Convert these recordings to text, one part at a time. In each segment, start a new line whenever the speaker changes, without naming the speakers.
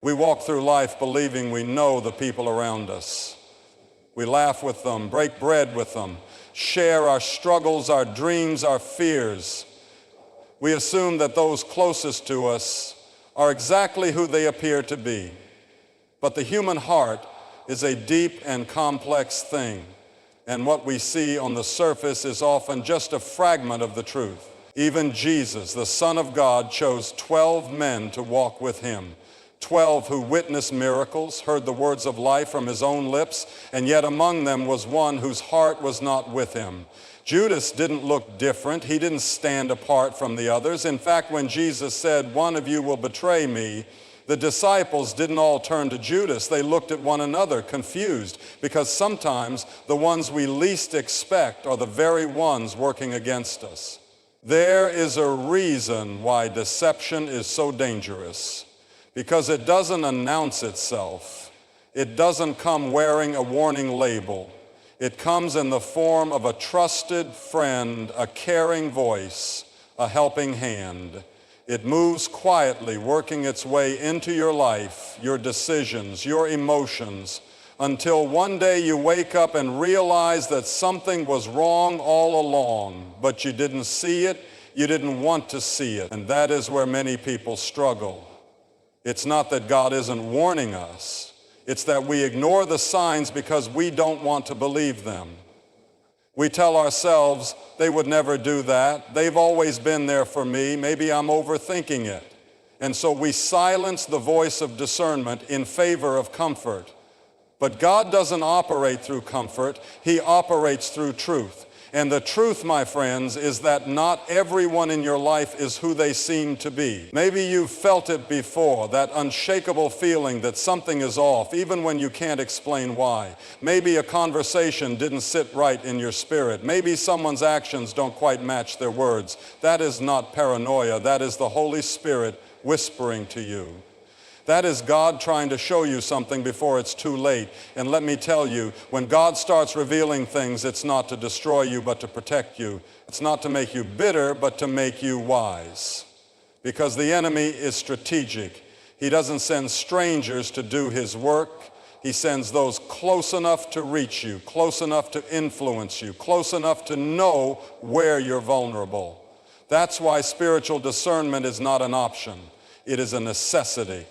We walk through life believing we know the people around us. We laugh with them, break bread with them, share our struggles, our dreams, our fears. We assume that those closest to us are exactly who they appear to be. But the human heart is a deep and complex thing, and what we see on the surface is often just a fragment of the truth. Even Jesus, the Son of God, chose 12 men to walk with him. 12 who witnessed miracles, heard the words of life from his own lips, and yet among them was one whose heart was not with him. Judas didn't look different. He didn't stand apart from the others. In fact, when Jesus said, "One of you will betray me," the disciples didn't all turn to Judas. They looked at one another, confused, because sometimes the ones we least expect are the very ones working against us. There is a reason why deception is so dangerous. Because it doesn't announce itself. It doesn't come wearing a warning label. It comes in the form of a trusted friend, a caring voice, a helping hand. It moves quietly, working its way into your life, your decisions, your emotions, until one day you wake up and realize that something was wrong all along, but you didn't see it, you didn't want to see it, and that is where many people struggle. It's not that God isn't warning us. It's that we ignore the signs because we don't want to believe them. We tell ourselves, they would never do that. They've always been there for me. Maybe I'm overthinking it. And so we silence the voice of discernment in favor of comfort. But God doesn't operate through comfort. He operates through truth. And the truth, my friends, is that not everyone in your life is who they seem to be. Maybe you've felt it before, that unshakable feeling that something is off, even when you can't explain why. Maybe a conversation didn't sit right in your spirit. Maybe someone's actions don't quite match their words. That is not paranoia. That is the Holy Spirit whispering to you. That is God trying to show you something before it's too late. And let me tell you, when God starts revealing things, it's not to destroy you, but to protect you. It's not to make you bitter, but to make you wise. Because the enemy is strategic. He doesn't send strangers to do his work. He sends those close enough to reach you, close enough to influence you, close enough to know where you're vulnerable. That's why spiritual discernment is not an option. It is a necessity.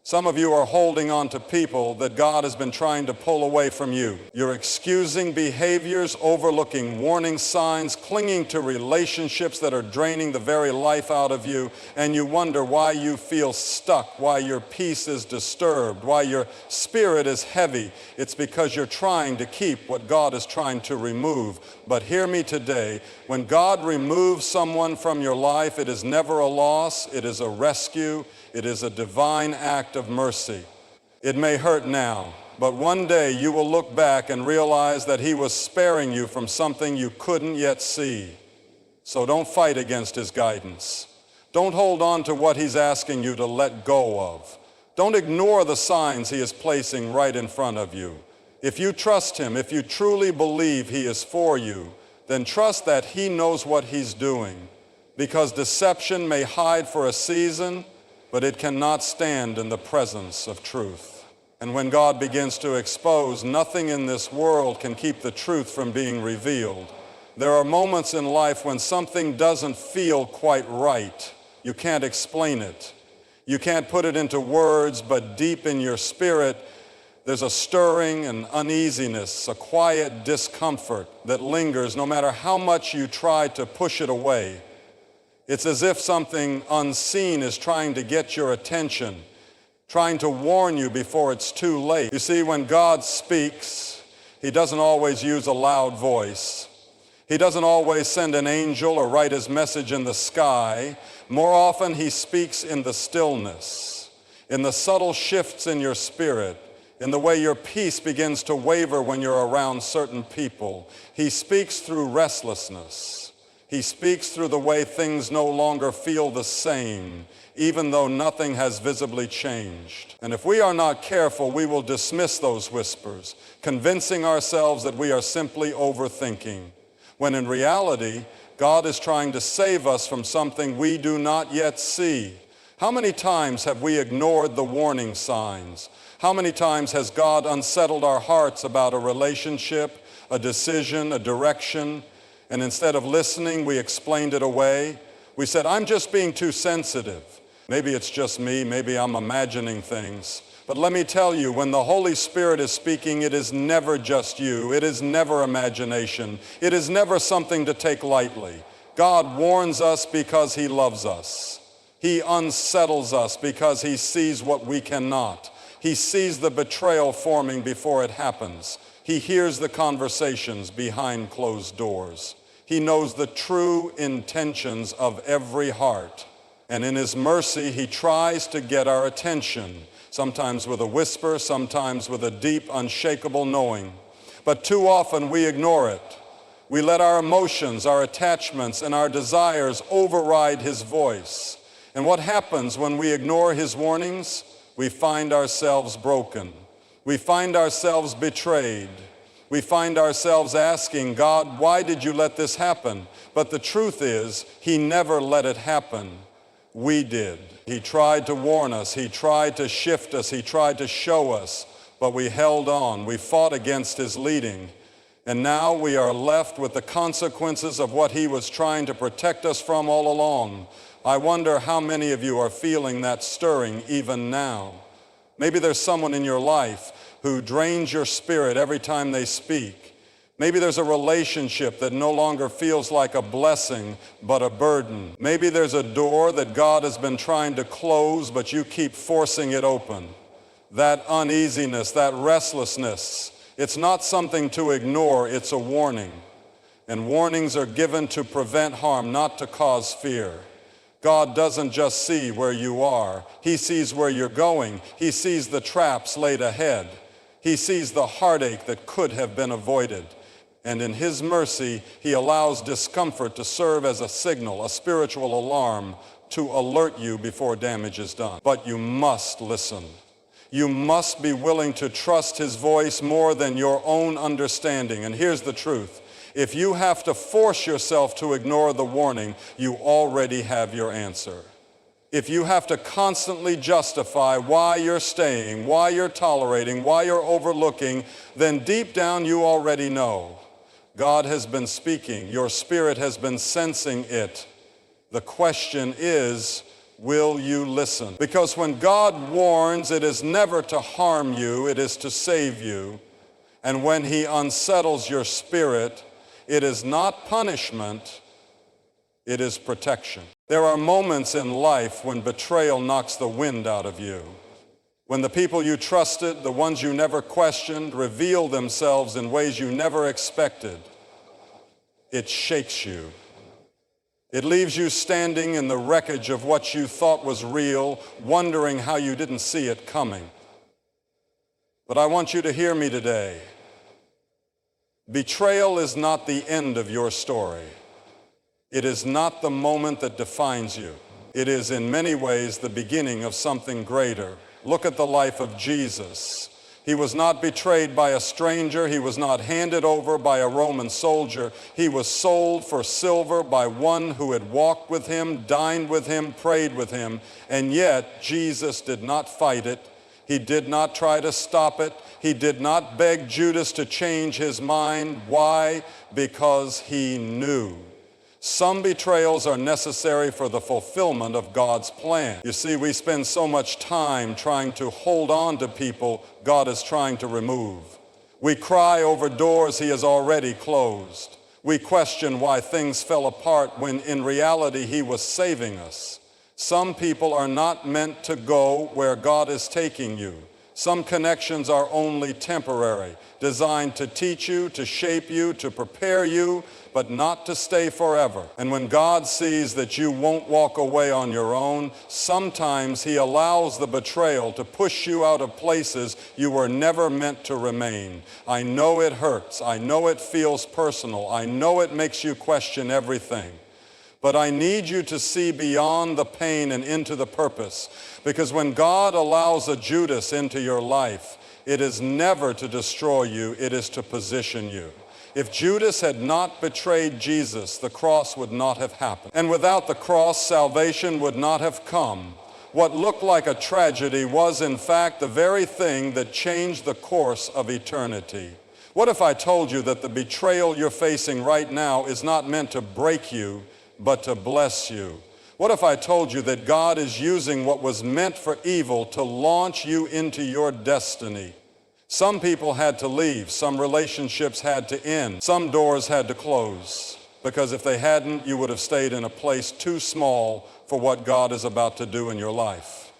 Some of you are holding on to people that God has been trying to pull away from you. You're excusing behaviors, overlooking warning signs, clinging to relationships that are draining the very life out of you, and you wonder why you feel stuck, why your peace is disturbed, why your spirit is heavy. It's because you're trying to keep what God is trying to remove. But hear me today, when God removes someone from your life, it is never a loss, it is a rescue. It is a divine act of mercy. It may hurt now, but one day you will look back and realize that he was sparing you from something you couldn't yet see. So don't fight against his guidance. Don't hold on to what he's asking you to let go of. Don't ignore the signs he is placing right in front of you. If you trust him, if you truly believe he is for you, then trust that he knows what he's doing. Because deception may hide for a season, but it cannot stand in the presence of truth. And when God begins to expose, nothing in this world can keep the truth from being revealed. There are moments in life when something doesn't feel quite right. You can't explain it. You can't put it into words, but deep in your spirit, there's a stirring and uneasiness, a quiet discomfort that lingers no matter how much you try to push it away. It's as if something unseen is trying to get your attention, trying to warn you before it's too late. You see, when God speaks, he doesn't always use a loud voice. He doesn't always send an angel or write his message in the sky. More often, he speaks in the stillness, in the subtle shifts in your spirit, in the way your peace begins to waver when you're around certain people. He speaks through restlessness. He speaks through the way things no longer feel the same, even though nothing has visibly changed. And if we are not careful, we will dismiss those whispers, convincing ourselves that we are simply overthinking, when in reality, God is trying to save us from something we do not yet see. How many times have we ignored the warning signs? How many times has God unsettled our hearts about a relationship, a decision, a direction, and instead of listening, we explained it away? We said, I'm just being too sensitive. Maybe it's just me, maybe I'm imagining things. But let me tell you, when the Holy Spirit is speaking, it is never just you. It is never imagination. It is never something to take lightly. God warns us because he loves us. He unsettles us because he sees what we cannot. He sees the betrayal forming before it happens. He hears the conversations behind closed doors. He knows the true intentions of every heart. And in his mercy, he tries to get our attention, sometimes with a whisper, sometimes with a deep, unshakable knowing. But too often we ignore it. We let our emotions, our attachments, and our desires override his voice. And what happens when we ignore his warnings? We find ourselves broken. We find ourselves betrayed. We find ourselves asking, God, why did you let this happen? But the truth is, he never let it happen. We did. He tried to warn us. He tried to shift us. He tried to show us. But we held on. We fought against his leading. And now we are left with the consequences of what he was trying to protect us from all along. I wonder how many of you are feeling that stirring even now. Maybe there's someone in your life who drains your spirit every time they speak. Maybe there's a relationship that no longer feels like a blessing, but a burden. Maybe there's a door that God has been trying to close, but you keep forcing it open. That uneasiness, that restlessness, it's not something to ignore, it's a warning. And warnings are given to prevent harm, not to cause fear. God doesn't just see where you are. He sees where you're going. He sees the traps laid ahead. He sees the heartache that could have been avoided. And in his mercy, he allows discomfort to serve as a signal, a spiritual alarm to alert you before damage is done. But you must listen. You must be willing to trust his voice more than your own understanding. And here's the truth. If you have to force yourself to ignore the warning, you already have your answer. If you have to constantly justify why you're staying, why you're tolerating, why you're overlooking, then deep down you already know. God has been speaking. Your spirit has been sensing it. The question is, will you listen? Because when God warns, it is never to harm you, it is to save you. And when he unsettles your spirit, it is not punishment, it is protection. There are moments in life when betrayal knocks the wind out of you. When the people you trusted, the ones you never questioned, reveal themselves in ways you never expected, it shakes you. It leaves you standing in the wreckage of what you thought was real, wondering how you didn't see it coming. But I want you to hear me today. Betrayal is not the end of your story. It is not the moment that defines you. It is in many ways the beginning of something greater. Look at the life of Jesus. He was not betrayed by a stranger. He was not handed over by a Roman soldier. He was sold for silver by one who had walked with him, dined with him, prayed with him. And yet Jesus did not fight it. He did not try to stop it. He did not beg Judas to change his mind. Why? Because he knew. Some betrayals are necessary for the fulfillment of God's plan. You see, we spend so much time trying to hold on to people God is trying to remove. We cry over doors he has already closed. We question why things fell apart when in reality he was saving us. Some people are not meant to go where God is taking you. Some connections are only temporary, designed to teach you, to shape you, to prepare you, but not to stay forever. And when God sees that you won't walk away on your own, sometimes he allows the betrayal to push you out of places you were never meant to remain. I know it hurts. I know it feels personal. I know it makes you question everything. But I need you to see beyond the pain and into the purpose. Because when God allows a Judas into your life, it is never to destroy you, it is to position you. If Judas had not betrayed Jesus, the cross would not have happened. And without the cross, salvation would not have come. What looked like a tragedy was in fact the very thing that changed the course of eternity. What if I told you that the betrayal you're facing right now is not meant to break you, but to bless you? What if I told you that God is using what was meant for evil to launch you into your destiny? Some people had to leave, some relationships had to end, some doors had to close, because if they hadn't, you would have stayed in a place too small for what God is about to do in your life.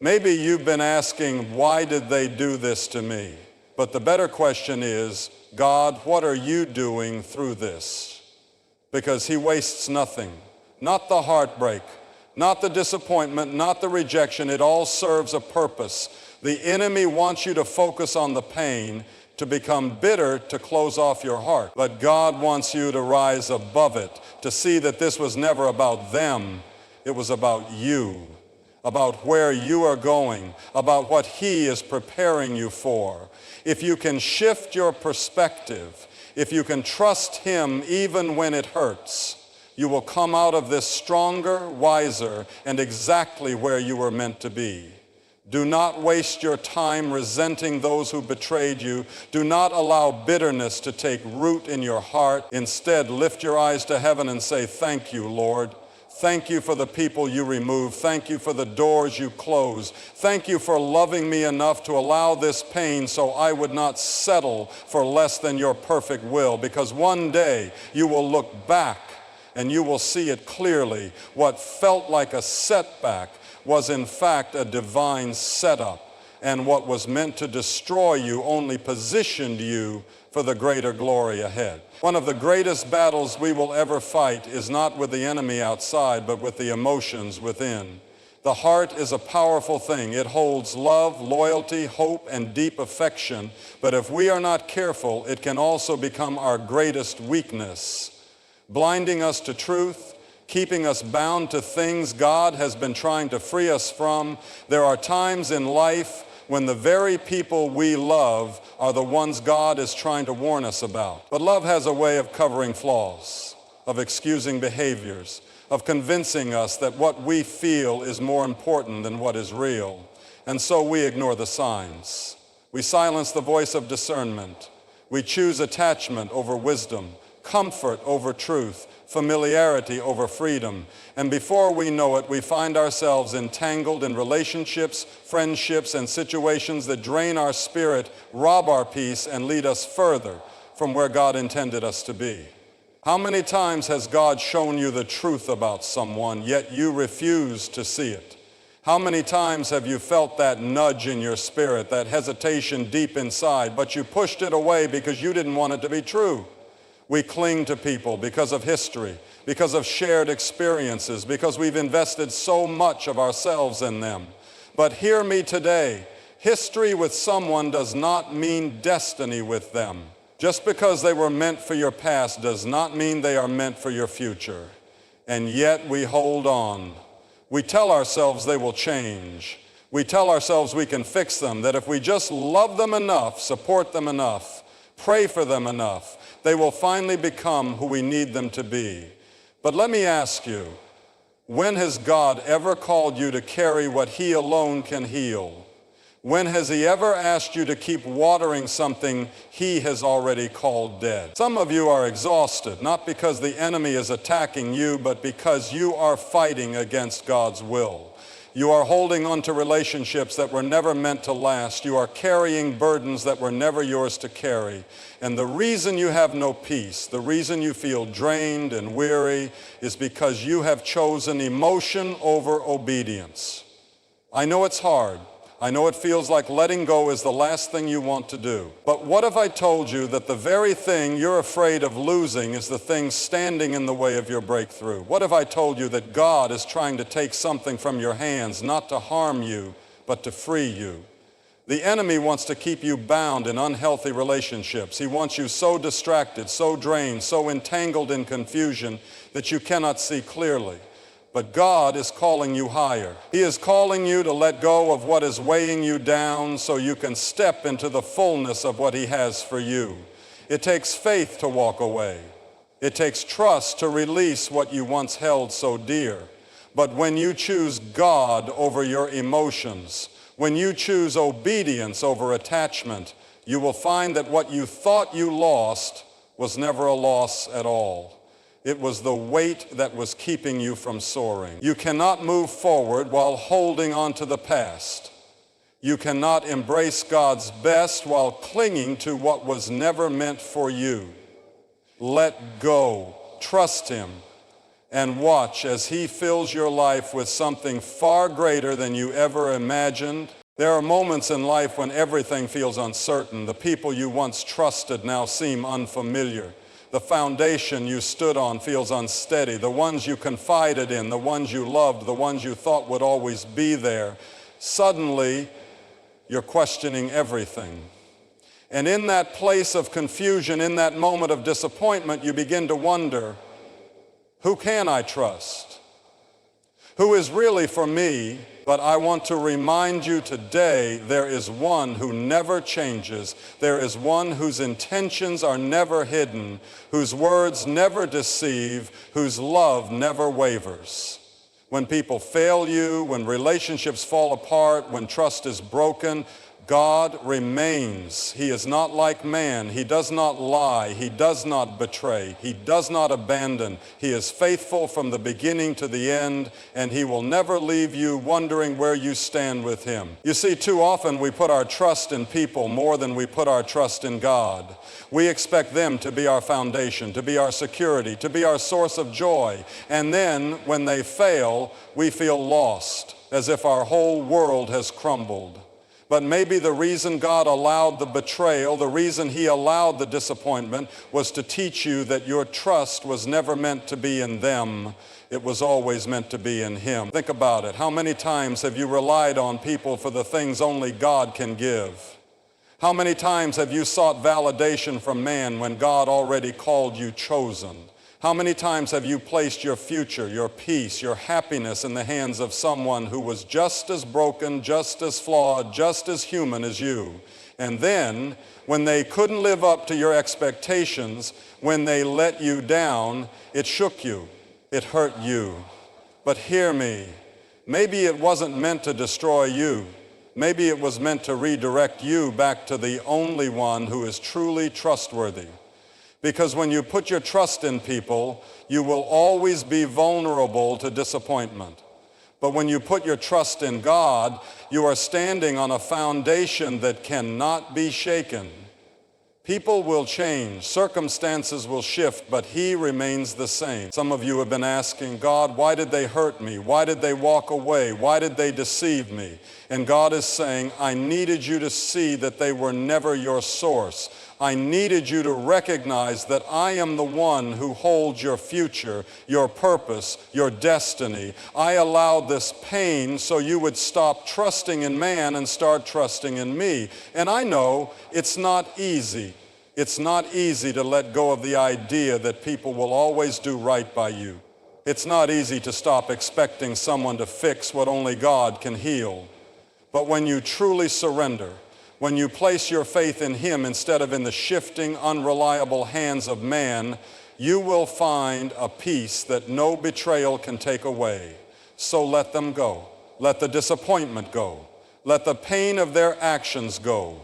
Maybe you've been asking, why did they do this to me? But the better question is, God, what are you doing through this? Because he wastes nothing. Not the heartbreak, not the disappointment, not the rejection. It all serves a purpose. The enemy wants you to focus on the pain, to become bitter, to close off your heart. But God wants you to rise above it, to see that this was never about them. It was about you, about where you are going, about what he is preparing you for. If you can shift your perspective, if you can trust him even when it hurts, you will come out of this stronger, wiser, and exactly where you were meant to be. Do not waste your time resenting those who betrayed you. Do not allow bitterness to take root in your heart. Instead, lift your eyes to heaven and say, thank you, Lord. Thank you for the people you removed. Thank you for the doors you closed. Thank you for loving me enough to allow this pain so I would not settle for less than your perfect will. Because one day you will look back and you will see it clearly. What felt like a setback was in fact a divine setup, and what was meant to destroy you only positioned you for the greater glory ahead. One of the greatest battles we will ever fight is not with the enemy outside, but with the emotions within. The heart is a powerful thing. It holds love, loyalty, hope, and deep affection, but if we are not careful, it can also become our greatest weakness, blinding us to truth, keeping us bound to things God has been trying to free us from. There are times in life when the very people we love are the ones God is trying to warn us about. But love has a way of covering flaws, of excusing behaviors, of convincing us that what we feel is more important than what is real. And so we ignore the signs. We silence the voice of discernment. We choose attachment over wisdom, comfort over truth, familiarity over freedom. And before we know it, we find ourselves entangled in relationships, friendships, and situations that drain our spirit, rob our peace, and lead us further from where God intended us to be. How many times has God shown you the truth about someone, yet you refuse to see it? How many times have you felt that nudge in your spirit, that hesitation deep inside, but you pushed it away because you didn't want it to be true? We cling to people because of history, because of shared experiences, because we've invested so much of ourselves in them. But hear me today, history with someone does not mean destiny with them. Just because they were meant for your past does not mean they are meant for your future. And yet we hold on. We tell ourselves they will change. We tell ourselves we can fix them, that if we just love them enough, support them enough, pray for them enough, they will finally become who we need them to be. But let me ask you, when has God ever called you to carry what he alone can heal? When has he ever asked you to keep watering something he has already called dead? Some of you are exhausted, not because the enemy is attacking you, but because you are fighting against God's will. You are holding on to relationships that were never meant to last. You are carrying burdens that were never yours to carry. And the reason you have no peace, the reason you feel drained and weary, is because you have chosen emotion over obedience. I know it's hard. I know it feels like letting go is the last thing you want to do. But what if I told you that the very thing you're afraid of losing is the thing standing in the way of your breakthrough? What if I told you that God is trying to take something from your hands, not to harm you, but to free you? The enemy wants to keep you bound in unhealthy relationships. He wants you so distracted, so drained, so entangled in confusion that you cannot see clearly. But God is calling you higher. He is calling you to let go of what is weighing you down so you can step into the fullness of what he has for you. It takes faith to walk away. It takes trust to release what you once held so dear. But when you choose God over your emotions, when you choose obedience over attachment, you will find that what you thought you lost was never a loss at all. It was the weight that was keeping you from soaring. You cannot move forward while holding on to the past. You cannot embrace God's best while clinging to what was never meant for you. Let go, trust Him, and watch as He fills your life with something far greater than you ever imagined. There are moments in life when everything feels uncertain. The people you once trusted now seem unfamiliar. The foundation you stood on feels unsteady. The ones you confided in, the ones you loved, the ones you thought would always be there, suddenly you're questioning everything. And in that place of confusion, in that moment of disappointment, you begin to wonder, who can I trust? Who is really for me? But I want to remind you today, there is one who never changes. There is one whose intentions are never hidden, whose words never deceive, whose love never wavers. When people fail you, when relationships fall apart, when trust is broken, God remains. He is not like man. He does not lie. He does not betray. He does not abandon. He is faithful from the beginning to the end, and He will never leave you wondering where you stand with Him. You see, too often we put our trust in people more than we put our trust in God. We expect them to be our foundation, to be our security, to be our source of joy. And then, when they fail, we feel lost, as if our whole world has crumbled. But maybe the reason God allowed the betrayal, the reason He allowed the disappointment, was to teach you that your trust was never meant to be in them. It was always meant to be in Him. Think about it. How many times have you relied on people for the things only God can give? How many times have you sought validation from man when God already called you chosen? How many times have you placed your future, your peace, your happiness in the hands of someone who was just as broken, just as flawed, just as human as you? And then, when they couldn't live up to your expectations, when they let you down, it shook you, it hurt you. But hear me, maybe it wasn't meant to destroy you. Maybe it was meant to redirect you back to the only one who is truly trustworthy. Because when you put your trust in people, you will always be vulnerable to disappointment. But when you put your trust in God, you are standing on a foundation that cannot be shaken. People will change, circumstances will shift, but He remains the same. Some of you have been asking, God, why did they hurt me? Why did they walk away? Why did they deceive me? And God is saying, I needed you to see that they were never your source. I needed you to recognize that I am the one who holds your future, your purpose, your destiny. I allowed this pain so you would stop trusting in man and start trusting in me. And I know it's not easy. It's not easy to let go of the idea that people will always do right by you. It's not easy to stop expecting someone to fix what only God can heal. But when you truly surrender, when you place your faith in Him instead of in the shifting, unreliable hands of man, you will find a peace that no betrayal can take away. So let them go. Let the disappointment go. Let the pain of their actions go.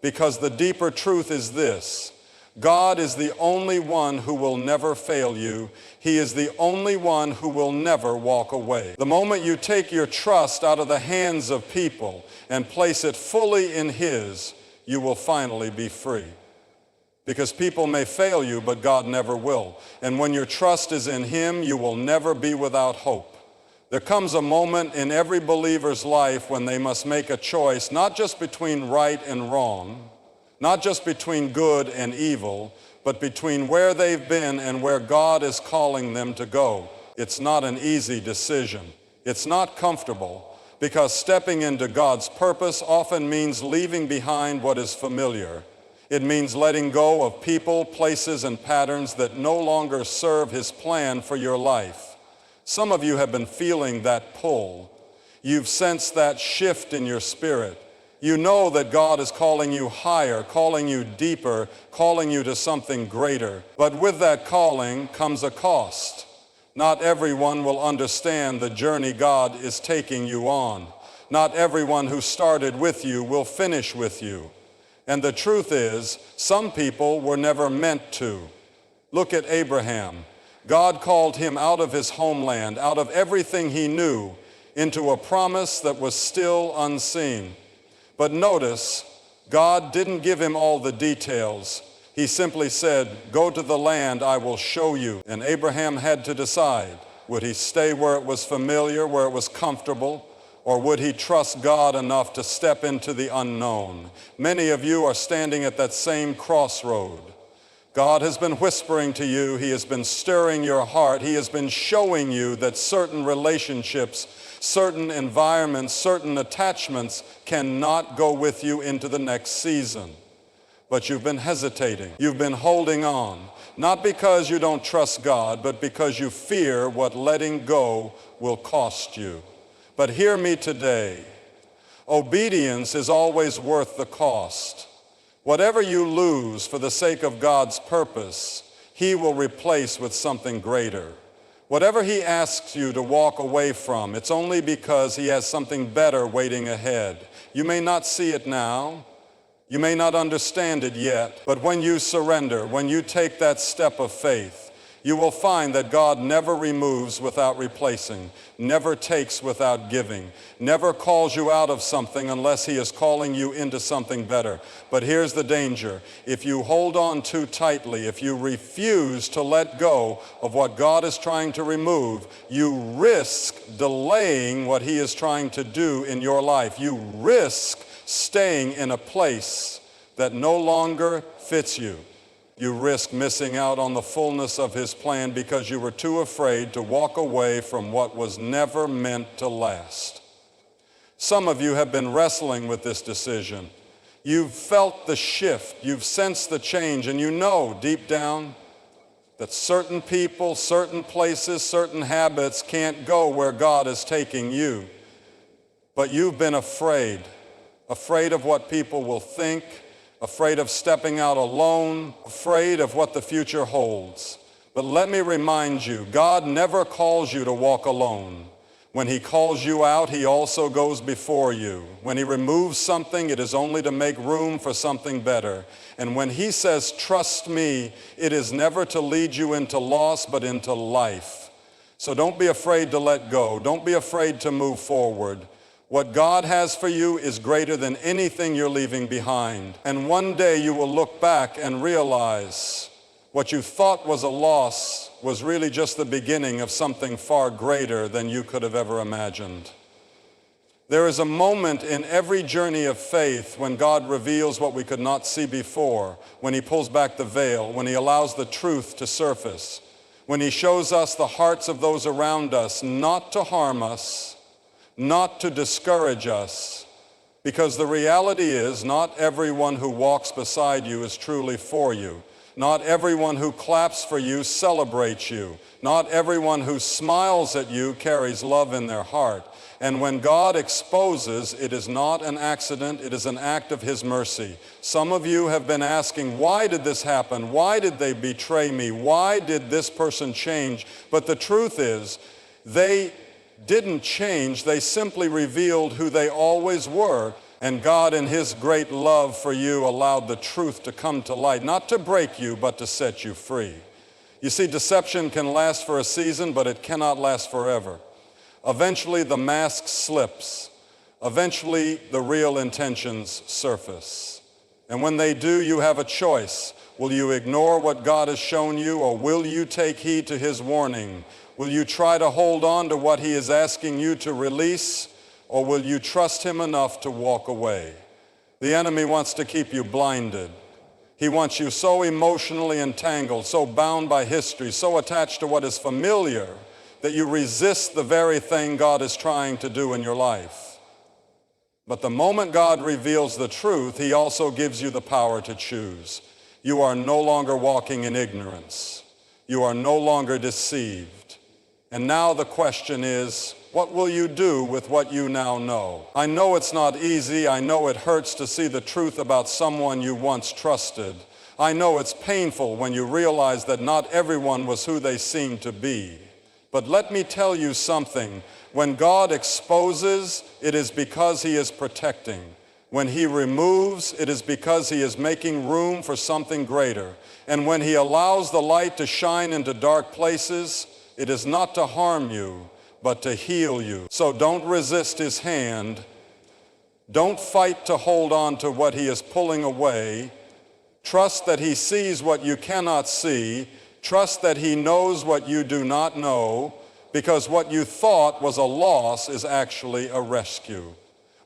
Because the deeper truth is this: God is the only one who will never fail you. He is the only one who will never walk away. The moment you take your trust out of the hands of people and place it fully in His, you will finally be free. Because people may fail you, but God never will. And when your trust is in Him, you will never be without hope. There comes a moment in every believer's life when they must make a choice, not just between right and wrong, not just between good and evil, but between where they've been and where God is calling them to go. It's not an easy decision. It's not comfortable, because stepping into God's purpose often means leaving behind what is familiar. It means letting go of people, places, and patterns that no longer serve His plan for your life. Some of you have been feeling that pull. You've sensed that shift in your spirit. You know that God is calling you higher, calling you deeper, calling you to something greater. But with that calling comes a cost. Not everyone will understand the journey God is taking you on. Not everyone who started with you will finish with you. And the truth is, some people were never meant to. Look at Abraham. God called him out of his homeland, out of everything he knew, into a promise that was still unseen. But notice, God didn't give him all the details. He simply said, "Go to the land I will show you." And Abraham had to decide, would he stay where it was familiar, where it was comfortable, or would he trust God enough to step into the unknown? Many of you are standing at that same crossroad. God has been whispering to you. He has been stirring your heart. He has been showing you that certain relationships, certain environments, certain attachments cannot go with you into the next season. But you've been hesitating. You've been holding on, not because you don't trust God, but because you fear what letting go will cost you. But hear me today. Obedience is always worth the cost. Whatever you lose for the sake of God's purpose, He will replace with something greater. Whatever He asks you to walk away from, it's only because He has something better waiting ahead. You may not see it now. You may not understand it yet, but when you surrender, when you take that step of faith, you will find that God never removes without replacing, never takes without giving, never calls you out of something unless He is calling you into something better. But here's the danger. If you hold on too tightly, if you refuse to let go of what God is trying to remove, you risk delaying what He is trying to do in your life. You risk staying in a place that no longer fits you. You risk missing out on the fullness of His plan because you were too afraid to walk away from what was never meant to last. Some of you have been wrestling with this decision. You've felt the shift, you've sensed the change, and you know deep down that certain people, certain places, certain habits can't go where God is taking you. But you've been afraid of what people will think, afraid of stepping out alone, afraid of what the future holds. But let me remind you, God never calls you to walk alone. When He calls you out, He also goes before you. When He removes something, it is only to make room for something better. And when He says, "Trust me," it is never to lead you into loss, but into life. So don't be afraid to let go. Don't be afraid to move forward. What God has for you is greater than anything you're leaving behind. And one day you will look back and realize what you thought was a loss was really just the beginning of something far greater than you could have ever imagined. There is a moment in every journey of faith when God reveals what we could not see before, when He pulls back the veil, when He allows the truth to surface, when He shows us the hearts of those around us, not to harm us, not to discourage us, because the reality is not everyone who walks beside you is truly for you. Not everyone who claps for you celebrates you. Not everyone who smiles at you carries love in their heart. And when God exposes, it is not an accident, it is an act of His mercy. Some of you have been asking, why did this happen? Why did they betray me? Why did this person change? But the truth is, they didn't change, they simply revealed who they always were. And God, in His great love for you, allowed the truth to come to light, not to break you, but to set you free. You see, deception can last for a season, but it cannot last forever. Eventually, the mask slips. Eventually, the real intentions surface. And when they do, you have a choice. Will you ignore what God has shown you, or will you take heed to His warning? Will you try to hold on to what He is asking you to release, or will you trust Him enough to walk away? The enemy wants to keep you blinded. He wants you so emotionally entangled, so bound by history, so attached to what is familiar, that you resist the very thing God is trying to do in your life. But the moment God reveals the truth, He also gives you the power to choose. You are no longer walking in ignorance. You are no longer deceived. And now the question is, what will you do with what you now know? I know it's not easy. I know it hurts to see the truth about someone you once trusted. I know it's painful when you realize that not everyone was who they seemed to be. But let me tell you something. When God exposes, it is because he is protecting. When he removes, it is because he is making room for something greater. And when he allows the light to shine into dark places, it is not to harm you, but to heal you. So don't resist his hand. Don't fight to hold on to what he is pulling away. Trust that he sees what you cannot see. Trust that he knows what you do not know, because what you thought was a loss is actually a rescue.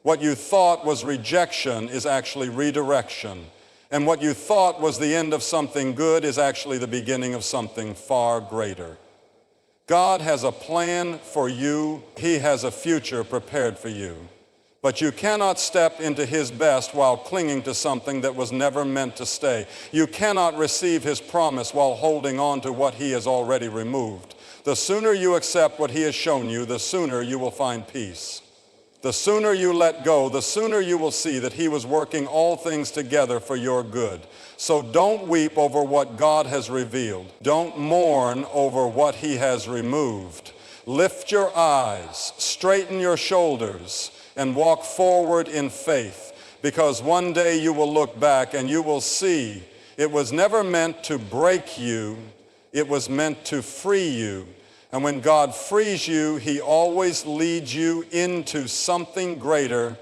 What you thought was rejection is actually redirection. And what you thought was the end of something good is actually the beginning of something far greater. God has a plan for you. He has a future prepared for you. But you cannot step into his best while clinging to something that was never meant to stay. You cannot receive his promise while holding on to what he has already removed. The sooner you accept what he has shown you, the sooner you will find peace. The sooner you let go, the sooner you will see that he was working all things together for your good. So don't weep over what God has revealed. Don't mourn over what he has removed. Lift your eyes, straighten your shoulders, and walk forward in faith, because one day you will look back and you will see it was never meant to break you, it was meant to free you. And when God frees you, he always leads you into something greater